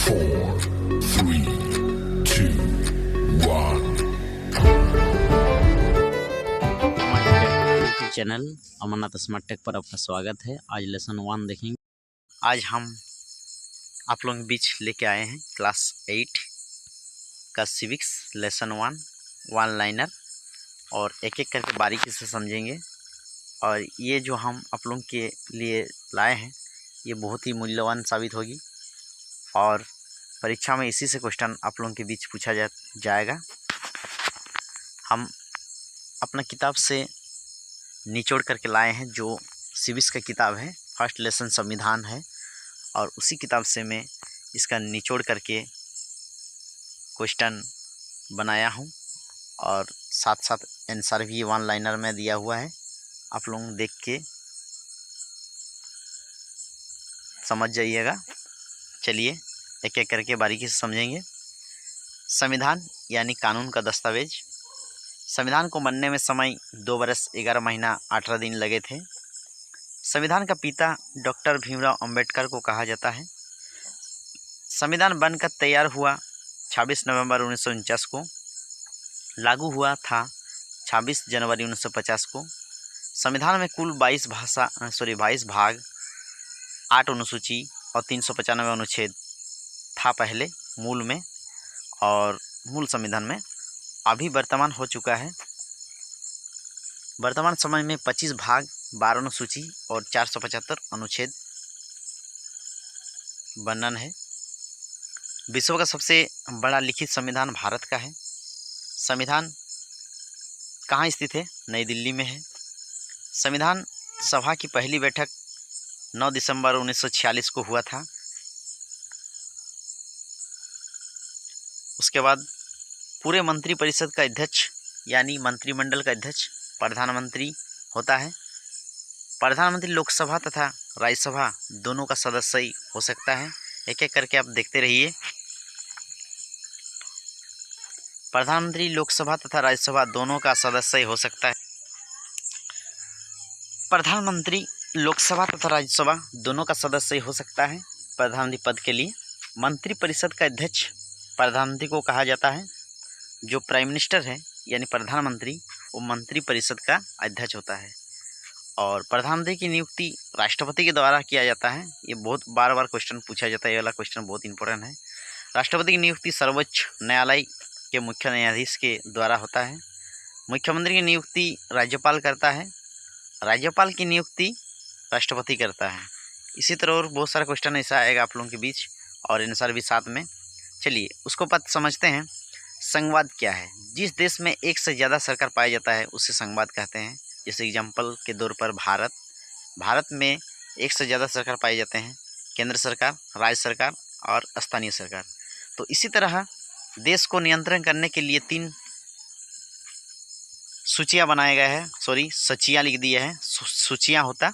4, 3, 2, 1. हमारे YouTube channel Amarnath smart tech पर आपका स्वागत है। आज लेसन 1 देखेंगे। आज हम आप लोगों के बीच लेके आए हैं क्लास 8 का सिविक्स लेसन 1 वन लाइनर, और एक एक करके बारीकी से समझेंगे। और ये जो हम आप लोगों के लिए लाए हैं ये बहुत ही मूल्यवान साबित होगी, और परीक्षा में इसी से क्वेश्चन आप लोगों के बीच पूछा जाएगा। हम अपना किताब से निचोड़ करके लाए हैं, जो सिविक्स का किताब है, फर्स्ट लेसन संविधान है, और उसी किताब से मैं इसका निचोड़ करके क्वेश्चन बनाया हूँ, और साथ साथ आंसर भी वन लाइनर में दिया हुआ है। आप लोग देख के समझ जाइएगा। चलिए एक एक करके बारीकी से समझेंगे। संविधान यानी कानून का दस्तावेज। संविधान को बनने में समय 2 बरस 11 महीना 18 दिन लगे थे। संविधान का पिता डॉक्टर भीमराव अंबेडकर को कहा जाता है। संविधान बनकर तैयार हुआ 26 नवंबर 1949 को, लागू हुआ था 26 जनवरी 1950 को। संविधान में कुल 22 भाग, 8 अनुसूची और 395 अनुच्छेद था पहले मूल में, और मूल संविधान में। अभी वर्तमान हो चुका है। वर्तमान समय में 25 भाग, 12 अनुसूची और 475 अनुच्छेद वर्णन है। विश्व का सबसे बड़ा लिखित संविधान भारत का है। संविधान कहाँ स्थित है? नई दिल्ली में है। संविधान सभा की पहली बैठक 9 दिसंबर 1946 को हुआ था। उसके बाद पूरे मंत्रिपरिषद का अध्यक्ष यानी मंत्रिमंडल का अध्यक्ष प्रधानमंत्री होता है। प्रधानमंत्री लोकसभा तथा राज्यसभा दोनों का सदस्य ही हो सकता है। एक एक करके आप देखते रहिए। प्रधानमंत्री लोकसभा तथा राज्यसभा दोनों का सदस्य ही हो सकता है। प्रधानमंत्री लोकसभा तथा राज्यसभा दोनों का सदस्य ही हो सकता है प्रधानमंत्री पद के लिए। मंत्रिपरिषद का अध्यक्ष प्रधानमंत्री को कहा जाता है। जो प्राइम मिनिस्टर है यानी प्रधानमंत्री, वो मंत्रिपरिषद का अध्यक्ष होता है। और प्रधानमंत्री की नियुक्ति राष्ट्रपति के द्वारा किया जाता है। ये बहुत बार बार क्वेश्चन पूछा जाता है, ये वाला क्वेश्चन बहुत इंपॉर्टेंट है। राष्ट्रपति की नियुक्ति सर्वोच्च न्यायालय के मुख्य न्यायाधीश के द्वारा होता है। मुख्यमंत्री की नियुक्ति राज्यपाल करता है। राज्यपाल की नियुक्ति राष्ट्रपति करता है। इसी तरह और बहुत सारा क्वेश्चन ऐसा आएगा आप लोगों के बीच, और आंसर भी साथ में। चलिए उसको समझते हैं। संघवाद क्या है? जिस देश में एक से ज़्यादा सरकार पाया जाता है उसे संघवाद कहते हैं। जैसे एग्जाम्पल के तौर पर भारत में एक से ज़्यादा सरकार पाए जाते हैं, केंद्र सरकार, राज्य सरकार और स्थानीय सरकार। तो इसी तरह देश को नियंत्रण करने के लिए 3 सूचियाँ बनाए गए हैं, सूचियाँ लिख दिए हैं। सूचियाँ होता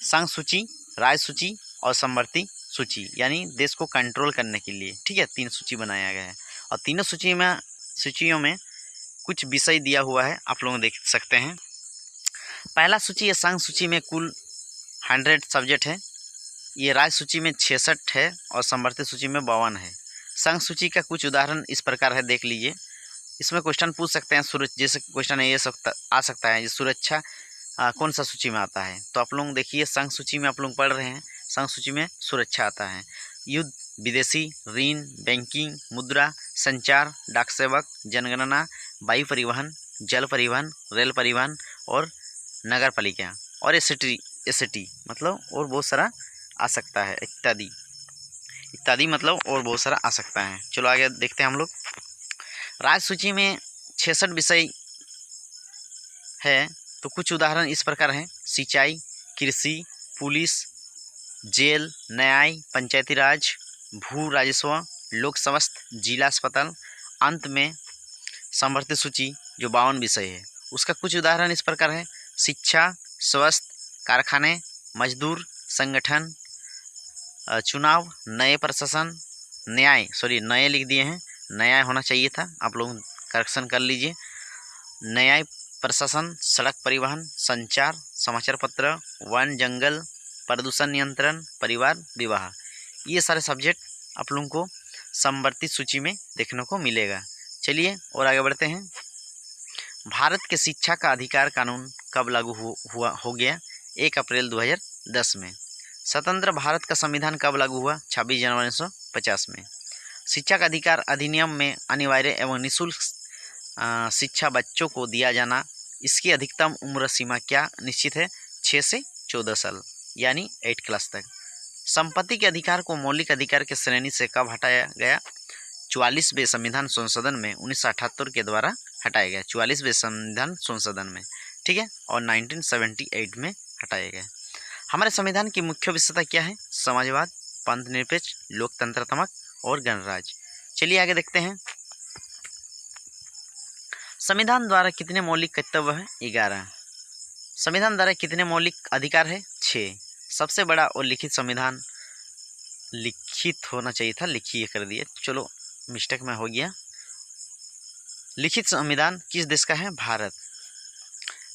संघ सूची, राज्य सूची और समवर्ती सूची, यानी देश को कंट्रोल करने के लिए। ठीक है, 3 सूची बनाया गया है, और तीनों सूचियों में कुछ विषय दिया हुआ है, आप लोग देख सकते हैं। पहला सूची है संघ सूची में कुल 100 सब्जेक्ट है। ये राज्य सूची में 66 है और समवर्ती सूची में 52 है। संघ सूची का कुछ उदाहरण इस प्रकार है, देख लीजिए। इसमें क्वेश्चन पूछ सकते हैं, जैसे क्वेश्चन ये आ सकता है, सुरक्षा कौन सा सूची में आता है? तो आप लोग देखिए, संघ सूची में आप लोग पढ़ रहे हैं, संघ सूची में सुरक्षा आता है। युद्ध, विदेशी ऋण, बैंकिंग, मुद्रा, संचार, डाक सेवक, जनगणना, वायु परिवहन, जल परिवहन, रेल परिवहन और नगर पालिका, और एसटी मतलब और बहुत सारा आ सकता है, इत्यादि मतलब और बहुत सारा आ सकता है। चलो आगे देखते हैं हम लोग। राज्य सूची में 66 विषय है, तो कुछ उदाहरण इस प्रकार हैं: सिंचाई, कृषि, पुलिस, जेल, न्याय, पंचायती राज, भू राजस्व, लोक स्वास्थ्य, जिला अस्पताल। अंत में समवर्ती सूची जो 52 विषय है, उसका कुछ उदाहरण इस प्रकार है: शिक्षा, स्वास्थ्य, कारखाने, मजदूर, संगठन, चुनाव, नए प्रशासन, नए लिख दिए हैं, न्याय होना चाहिए था, आप लोग करेक्शन कर लीजिए। न्याय, प्रशासन, सड़क परिवहन, संचार, समाचार पत्र, वन जंगल, प्रदूषण नियंत्रण, परिवार विवाह। ये सारे सब्जेक्ट आप लोगों को समवर्ती सूची में देखने को मिलेगा। चलिए और आगे बढ़ते हैं। भारत के शिक्षा का अधिकार कानून कब लागू हो गया? 1 अप्रैल 2010 में। स्वतंत्र भारत का संविधान कब लागू हुआ? 26 जनवरी 1950 में। शिक्षा का अधिकार अधिनियम में अनिवार्य एवं निःशुल्क शिक्षा बच्चों को दिया जाना, इसकी अधिकतम उम्र सीमा क्या निश्चित है? 6 से 14 साल यानी 8 क्लास तक। संपत्ति के अधिकार को मौलिक अधिकार के श्रेणी से कब हटाया गया? 44वें संविधान संशोधन में 1978 के द्वारा हटाया गया। 44वें संविधान संशोधन में, ठीक है, और 1978 में हटाया गया। हमारे संविधान की मुख्य विशेषता क्या है? समाजवाद, पंथ निरपेक्ष, लोकतंत्रात्मक और गणराज्य। चलिए आगे देखते हैं। संविधान द्वारा कितने मौलिक कर्तव्य हैं? 11। संविधान द्वारा कितने मौलिक अधिकार है? 6। सबसे बड़ा और लिखित संविधान, लिखित होना चाहिए था, लिखिए कर दिया, चलो मिस्टेक में हो गया। लिखित संविधान किस देश का है? भारत।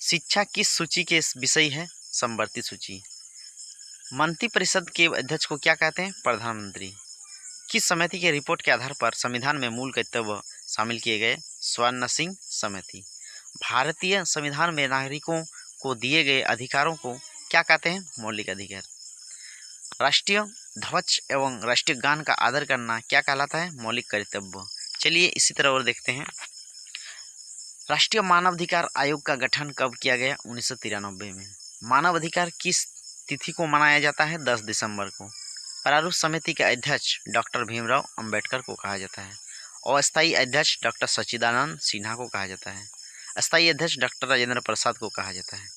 शिक्षा किस सूची के विषय है? समवर्ती सूची। मंत्रिपरिषद के अध्यक्ष को क्या कहते हैं? प्रधानमंत्री। किस समिति के रिपोर्ट के आधार पर संविधान में मूल कर्तव्य शामिल किए गए? स्वर्ण सिंह समिति। भारतीय संविधान में नागरिकों को दिए गए अधिकारों को क्या कहते हैं? मौलिक अधिकार। राष्ट्रीय ध्वज एवं राष्ट्रीय गान का आदर करना क्या कहलाता है? मौलिक कर्तव्य। चलिए इसी तरह और देखते हैं। राष्ट्रीय मानवाधिकार आयोग का गठन कब किया गया? 1993 में। मानव अधिकार किस तिथि को मनाया जाता है? 10 दिसंबर को। प्रारूप समिति के अध्यक्ष डॉक्टर भीमराव अंबेडकर को कहा जाता है। अस्थायी अध्यक्ष डॉक्टर सच्चिदानंद सिन्हा को कहा जाता है। अस्थायी अध्यक्ष डॉक्टर राजेंद्र प्रसाद को कहा जाता है।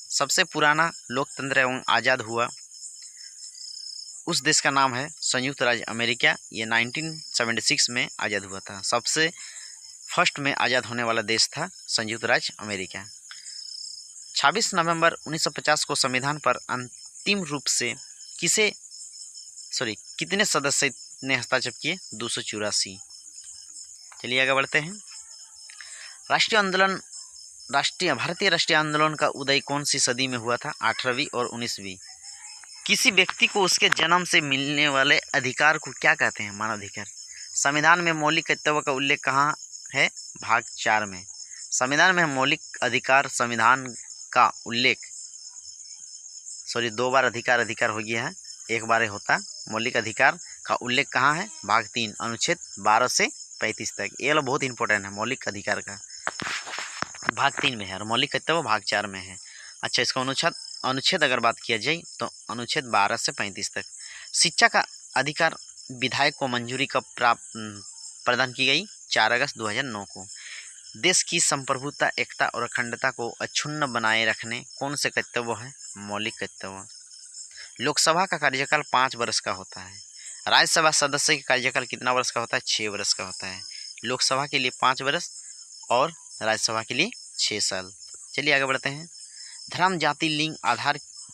सबसे पुराना लोकतंत्र एवं आज़ाद हुआ उस देश का नाम है संयुक्त राज्य अमेरिका। ये 1976 में आज़ाद हुआ था। सबसे फर्स्ट में आज़ाद होने वाला देश था संयुक्त राज्य अमेरिका। 26 नवंबर 1950 को संविधान पर अंतिम रूप से कितने सदस्य ने हस्ताक्षर किए? 284। चलिए आगे बढ़ते हैं। भारतीय राष्ट्रीय आंदोलन का उदय कौन सी सदी में हुआ था? 18वीं और 19वीं। किसी व्यक्ति को उसके जन्म से मिलने वाले अधिकार को क्या कहते हैं? मानवाधिकार। संविधान में मौलिक कर्तव्य का उल्लेख कहाँ है? भाग 4 में। संविधान में मौलिक अधिकार संविधान का उल्लेख, दो बार अधिकार हो गया है, एक बार होता। मौलिक अधिकार का उल्लेख कहाँ है? भाग 3 अनुच्छेद 12 से 35 तक। ये वाला बहुत इंपॉर्टेंट है। मौलिक अधिकार का भाग 3 में है और मौलिक कर्तव्य भाग 4 में है। अच्छा, इसका अनुच्छेद अगर बात किया जाए तो अनुच्छेद 12 से 35 तक। शिक्षा का अधिकार विधायक को मंजूरी कब प्रदान की गई? 4 अगस्त 2009 को। देश की संप्रभुता, एकता और अखंडता को अक्षुण्ण बनाए रखने कौन से कर्तव्य है? मौलिक कर्तव्य। लोकसभा का कार्यकाल 5 वर्ष का होता है। राज्यसभा सदस्य का कार्यकाल कितना वर्ष का होता है? 6 वर्ष का होता है। लोकसभा के लिए 5 वर्ष और राज्यसभा के लिए 6 साल। चलिए आगे बढ़ते हैं। धर्म, जाति, लिंग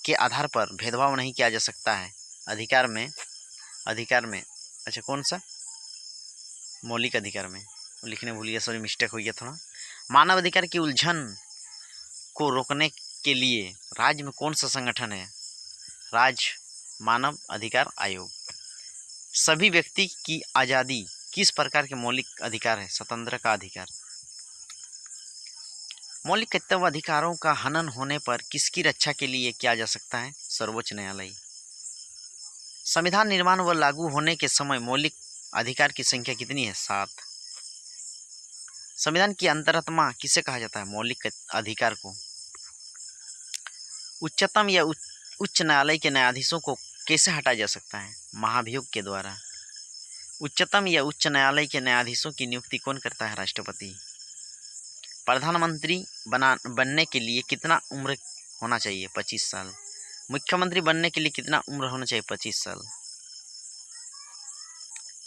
के आधार पर भेदभाव नहीं किया जा सकता है। अधिकार में अच्छा कौन सा? मौलिक अधिकार में लिखने भूल गया, मिस्टेक हो गया थोड़ा। मानव अधिकार की उलझन को रोकने के लिए राज्य में कौन सा संगठन है? राज्य मानव अधिकार आयोग। सभी व्यक्ति की आज़ादी किस प्रकार के मौलिक अधिकार है? स्वतंत्रता का अधिकार। मौलिक कर्तव्य अधिकारों का हनन होने पर किसकी रक्षा के लिए किया जा सकता है? सर्वोच्च न्यायालय। संविधान निर्माण व लागू होने के समय मौलिक अधिकार की संख्या कितनी है? 7। संविधान की अंतरात्मा किसे कहा जाता है? मौलिक अधिकार को। उच्चतम या उच्च न्यायालय के न्यायाधीशों को कैसे हटाया जा सकता है? महाभियोग के द्वारा। उच्चतम या उच्च न्यायालय के न्यायाधीशों की नियुक्ति कौन करता है? राष्ट्रपति। प्रधानमंत्री बनने के लिए कितना उम्र होना चाहिए? 25 साल। मुख्यमंत्री बनने के लिए कितना उम्र होना चाहिए? 25 साल।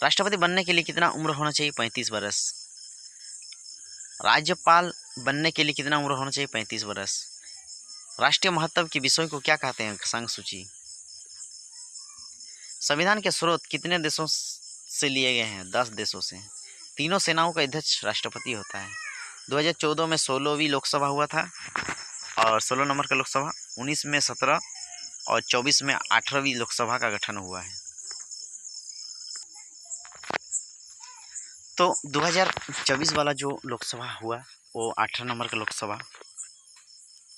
राष्ट्रपति बनने के लिए कितना उम्र होना चाहिए? 35 वर्ष। राज्यपाल बनने के लिए कितना उम्र होना चाहिए? 35 वर्ष। राष्ट्रीय महत्व के विषयों को क्या कहते हैं? संघ सूची। संविधान के स्रोत कितने देशों से लिए गए हैं? 10 देशों से। तीनों सेनाओं का अध्यक्ष राष्ट्रपति होता है। 2014 में 16वीं लोकसभा हुआ था और 16 नंबर का लोकसभा, 19 में 17 और 24 में 18वीं लोकसभा का गठन हुआ है। तो 2024 वाला जो लोकसभा हुआ वो 18 नंबर का लोकसभा,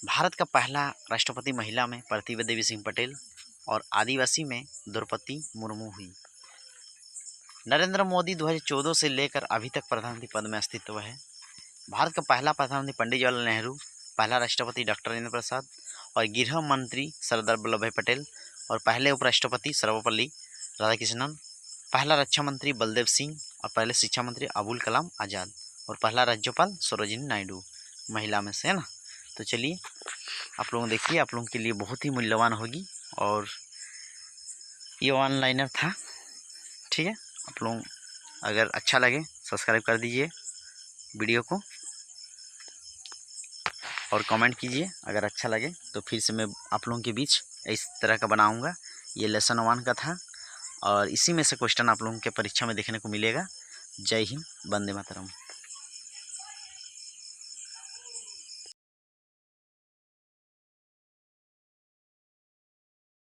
भारत का पहला राष्ट्रपति महिला में प्रतिभा देवी सिंह पटेल और आदिवासी में द्रौपदी मुर्मू हुई। नरेंद्र मोदी 2014 से लेकर अभी तक प्रधानमंत्री पद में अस्तित्व है। भारत का पहला प्रधानमंत्री पंडित जवाहरलाल नेहरू, पहला राष्ट्रपति डॉक्टर राजेंद्र प्रसाद और गृह मंत्री सरदार वल्लभ भाई पटेल और पहले उपराष्ट्रपति सर्वपल्ली राधाकृष्णन, पहला रक्षा मंत्री बलदेव सिंह और पहले शिक्षा मंत्री अबुल कलाम आज़ाद और पहला राज्यपाल सरोजिनी नायडू, महिला में से है ना। तो चलिए आप लोग देखिए, आप लोगों के लिए बहुत ही मूल्यवान होगी और ये ऑनलाइनर था, ठीक है। आप लोग अगर अच्छा लगे सब्सक्राइब कर दीजिए वीडियो को और कमेंट कीजिए अगर अच्छा लगे तो फिर से मैं आप लोगों के बीच इस तरह का बनाऊंगा। ये लेसन 1 का था और इसी में से क्वेश्चन आप लोगों के परीक्षा में देखने को मिलेगा। जय हिंद, वंदे मातरम।